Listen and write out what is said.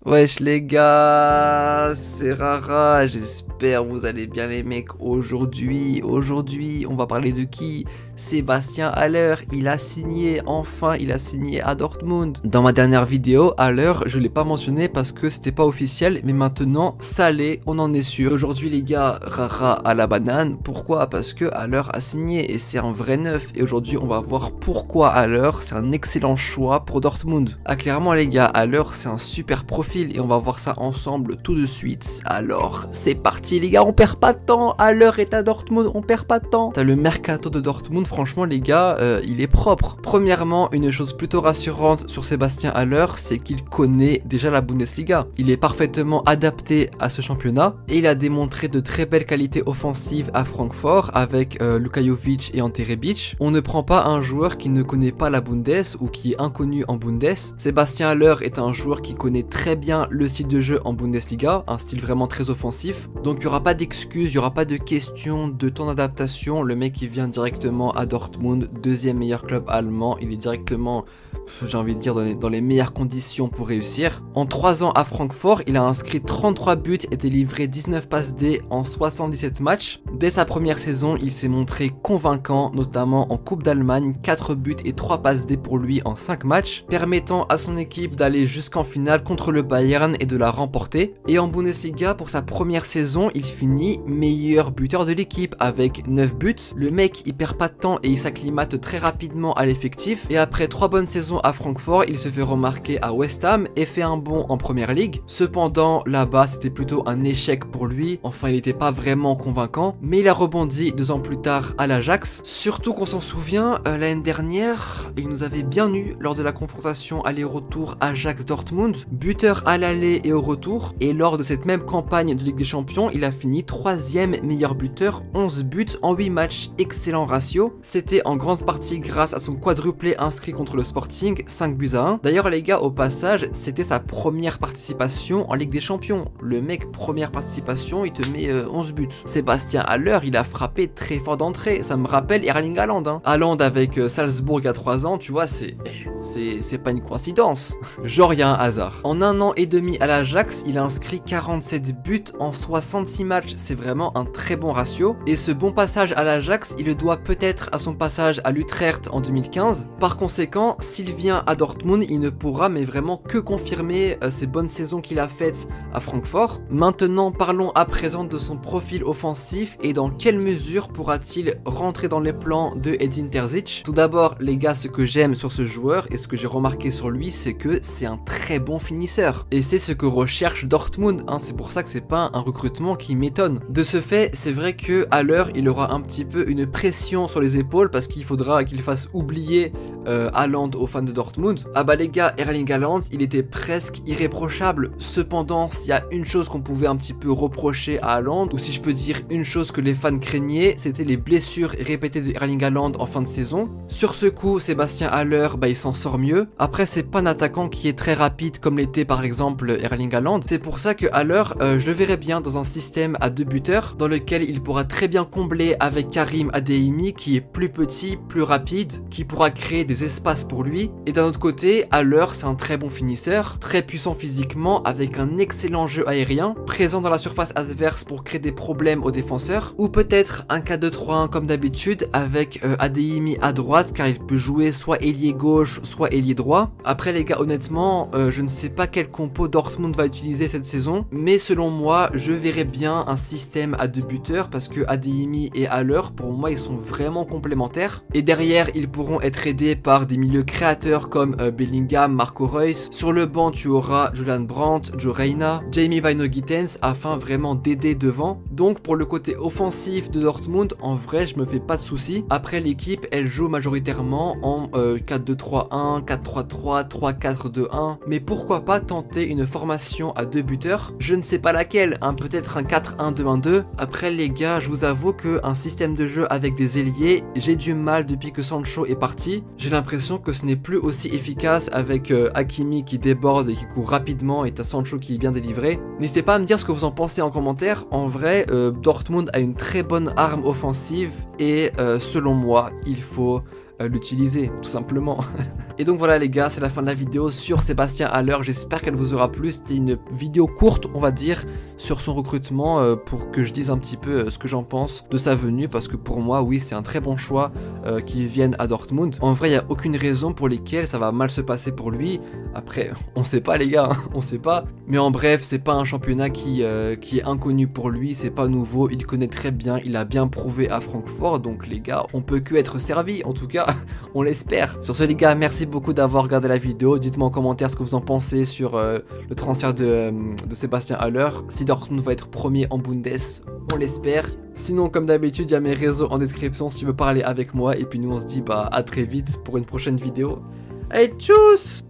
Wesh les gars, c'est Rara, j'espère vous allez bien les mecs. Aujourd'hui, on va parler de qui? Sébastien Haller, il a signé, enfin il a signé à Dortmund. Dans ma dernière vidéo, Haller, je l'ai pas mentionné parce que c'était pas officiel, mais maintenant, ça l'est, on en est sûr. Aujourd'hui les gars, Rara à la banane, pourquoi? Parce que Haller a signé et c'est un vrai neuf. Et aujourd'hui on va voir pourquoi Haller, c'est un excellent choix pour Dortmund. Ah clairement les gars, Haller c'est un super profil et on va voir ça ensemble tout de suite. Alors c'est parti les gars, on perd pas de temps. Haller est à Dortmund, on perd pas de temps. T'as le mercato de Dortmund, franchement les gars, il est propre. Premièrement, une chose plutôt rassurante sur Sébastien Haller, c'est qu'il connaît déjà la Bundesliga. Il est parfaitement adapté à ce championnat et il a démontré de très belles qualités offensives à Francfort avec Luka Jovic et Ante Rebic. On ne prend pas un joueur qui ne connaît pas la Bundes ou qui est inconnu en Bundes. Sébastien Haller est un joueur qui connaît très bien le style de jeu en Bundesliga, un style vraiment très offensif. Donc il n'y aura pas d'excuses, il n'y aura pas de question de temps d'adaptation. Le mec il vient directement à Dortmund, deuxième meilleur club allemand, il est directement, j'ai envie de dire, dans les meilleures conditions pour réussir. En 3 ans à Francfort, il a inscrit 33 buts et délivré 19 passes D en 77 matchs. Dès sa première saison, il s'est montré convaincant, notamment en Coupe d'Allemagne, 4 buts et 3 passes D pour lui en 5 matchs, permettant à son équipe d'aller jusqu'en finale contre le Bayern et de la remporter. Et en Bundesliga, pour sa première saison, il finit meilleur buteur de l'équipe avec 9 buts. Le mec, il perd pas de temps et il s'acclimate très rapidement à l'effectif. Et après 3 bonnes saisons à Francfort, il se fait remarquer à West Ham et fait un bond en première ligue. Cependant, là-bas, c'était plutôt un échec pour lui. Enfin, il n'était pas vraiment convaincant. Mais il a rebondi 2 ans plus tard à l'Ajax. Surtout qu'on s'en souvient, l'année dernière, il nous avait bien eu lors de la confrontation aller-retour Ajax-Dortmund. Buteur à l'aller et au retour. Et lors de cette même campagne de Ligue des Champions, il a fini 3e meilleur buteur, 11 buts en 8 matchs. Excellent ratio. C'était en grande partie grâce à son quadruplé inscrit contre le Sporting, 5 buts à 1. D'ailleurs les gars, au passage, c'était sa première participation en Ligue des Champions. Le mec, première participation, il te met 11 buts. Sébastien Haller, il a frappé très fort d'entrée. Ça me rappelle Erling Haaland. Haaland avec Salzbourg à 3 ans, tu vois, c'est pas une coïncidence. Genre, il y a un hasard. En 1 an et demi à l'Ajax, il a inscrit 47 buts en 66 matchs. C'est vraiment un très bon ratio. Et ce bon passage à l'Ajax, il le doit peut-être à son passage à l'Utrecht en 2015. Par conséquent, s'il vient à Dortmund, il ne pourra mais vraiment que confirmer ces bonnes saisons qu'il a faites à Francfort. Maintenant, parlons à présent de son profil offensif et dans quelle mesure pourra-t-il rentrer dans les plans de Edin Terzic. Tout d'abord, les gars, ce que j'aime sur ce joueur et ce que j'ai remarqué sur lui, c'est que c'est un très bon finisseur. Et c'est ce que recherche Dortmund, c'est pour ça que c'est pas un recrutement qui m'étonne. De ce fait, c'est vrai que Haller, il aura un petit peu une pression sur les épaules parce qu'il faudra qu'il fasse oublier Haaland aux fans de Dortmund. Ah bah les gars, Erling Haaland, il était presque irréprochable. Cependant, s'il y a une chose qu'on pouvait un petit peu reprocher à Haaland, ou si je peux dire une chose que les fans craignaient, c'était les blessures répétées de Erling Haaland en fin de saison. Sur ce coup, Sébastien Haller, il s'en sort mieux. Après, c'est pas un attaquant qui est très rapide comme l'était par exemple Erling Haaland. C'est pour ça que Haller, je le verrais bien dans un système à 2 buteurs, dans lequel il pourra très bien combler avec Karim Adeyemi, qui est plus petit, plus rapide, qui pourra créer des espaces pour lui. Et d'un autre côté, Haller, c'est un très bon finisseur, très puissant physiquement, avec un excellent jeu aérien, présent dans la surface adverse pour créer des problèmes aux défenseurs, ou peut-être un 4-2-3-1 comme d'habitude, avec Adeyemi à droite, car il peut jouer soit ailier gauche, soit ailier droit. Après les gars, honnêtement, je ne sais pas quel compo Dortmund va utiliser cette saison, mais selon moi, je verrais bien un système à 2 buteurs, parce que Adeyemi et Haller, pour moi, ils sont vraiment complémentaires. Et derrière, ils pourront être aidés par des milieux créateurs comme Bellingham, Marco Reus. Sur le banc, tu auras Julian Brandt, Joe Reyna, Jamie Bino Gittens, afin vraiment d'aider devant. Donc pour le côté offensif de Dortmund, en vrai, je me fais pas de soucis. Après, l'équipe, elle joue majoritairement en 4-2-3-1, 4-3-3, 3-4-2-1. Mais pourquoi pas tenter une formation à 2 buteurs? Je ne sais pas laquelle, peut-être un 4-1-2-1-2. Après les gars, je vous avoue qu'un système de jeu avec des ailiers, j'ai du mal depuis que Sancho est parti. J'ai l'impression que ce n'est plus aussi efficace avec Hakimi qui déborde et qui court rapidement et t'as Sancho qui est bien délivré. N'hésitez pas à me dire ce que vous en pensez en commentaire. En vrai, Dortmund a une très bonne arme offensive et selon moi, il faut l'utiliser, tout simplement. Et donc voilà les gars, c'est la fin de la vidéo sur Sébastien Haller. J'espère qu'elle vous aura plu. C'était une vidéo courte, on va dire, sur son recrutement pour que je dise un petit peu ce que j'en pense de sa venue, parce que pour moi, oui, c'est un très bon choix qu'il vienne à Dortmund. En vrai, il n'y a aucune raison pour lesquelles ça va mal se passer pour lui. Après, on sait pas les gars, hein, on sait pas. Mais en bref, c'est pas un championnat qui est inconnu pour lui, c'est pas nouveau, il connaît très bien, il a bien prouvé à Francfort, donc les gars, on peut que être servi, en tout cas, on l'espère. Sur ce les gars, merci beaucoup d'avoir regardé la vidéo, dites-moi en commentaire ce que vous en pensez sur le transfert de Sébastien Haller, si Dortmund va être premier en Bundes, on l'espère. Sinon, comme d'habitude, il y a mes réseaux en description si tu veux parler avec moi, et puis nous on se dit à très vite pour une prochaine vidéo. Allez, tchuss!